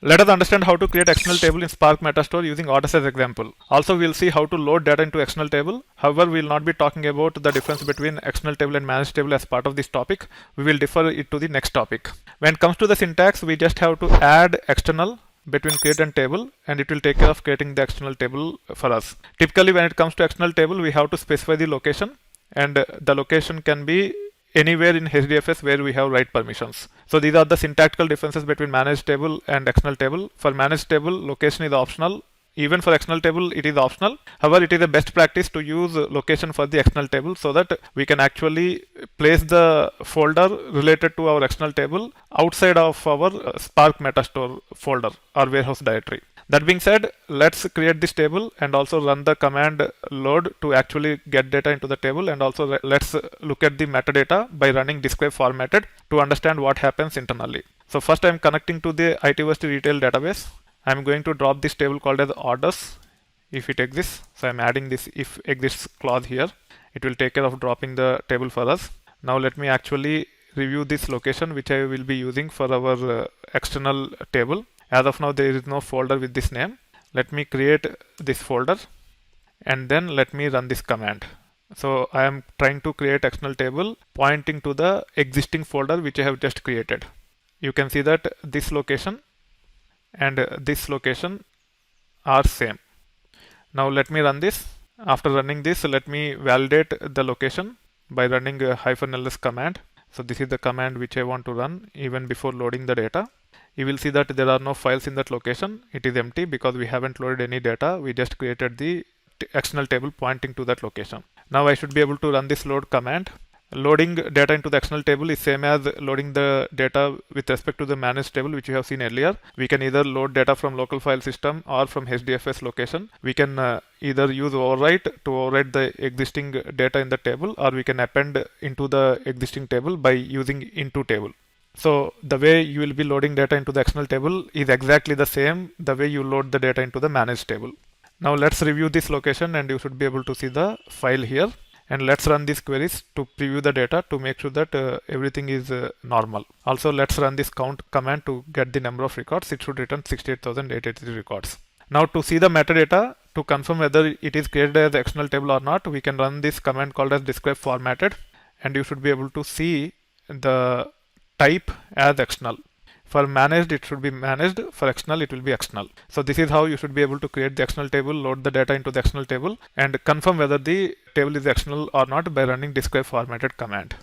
Let us understand how to create external table in Spark Metastore using orders as example. Also, we'll see how to load data into external table. However, we will not be talking about the difference between external table and managed table as part of this topic. We will defer it to the next topic. When it comes to the syntax, we just have to add external between create and table, and it will take care of creating the external table for us. Typically, when it comes to external table, we have to specify the location, and the location can be anywhere in HDFS where we have write permissions. So these are the syntactical differences between managed table and external table. For managed table, location is optional. Even for external table, it is optional. However, it is a best practice to use location for the external table so that we can actually place the folder related to our external table outside of our Spark Metastore folder or warehouse directory. That being said, let's create this table and also run the command load to actually get data into the table, and also let's look at the metadata by running describe formatted to understand what happens internally. So first I'm connecting to the ITversity retail database. I'm going to drop this table called as orders if it exists. So I'm adding this if exists clause here. It will take care of dropping the table for us. Now let me actually review this location which I will be using for our external table. As of now, there is no folder with this name. Let me create this folder and then let me run this command. So I am trying to create external table pointing to the existing folder which I have just created. You can see that this location and this location are same. Now let me run this. After running this, let me validate the location by running a -ls command. So this is the command which I want to run even before loading the data. You will see that there are no files in that location. It is empty because we haven't loaded any data. We just created the external table pointing to that location. Now I should be able to run this load command. Loading data into the external table is same as loading the data with respect to the managed table which you have seen earlier. We can either load data from local file system or from HDFS location. We can either use overwrite to overwrite the existing data in the table, or we can append into the existing table by using into table. So the way you will be loading data into the external table is exactly the same the way you load the data into the managed table. Now let's review this location and you should be able to see the file here. And let's run these queries to preview the data to make sure that everything is normal. Also, let's run this count command to get the number of records. It should return 68,883 records. Now to see the metadata, to confirm whether it is created as external table or not, we can run this command called as describe formatted, and you should be able to see the type as external. For managed, it should be managed. For external, it will be external. So this is how you should be able to create the external table, load the data into the external table, and confirm whether the table is external or not by running describe formatted command.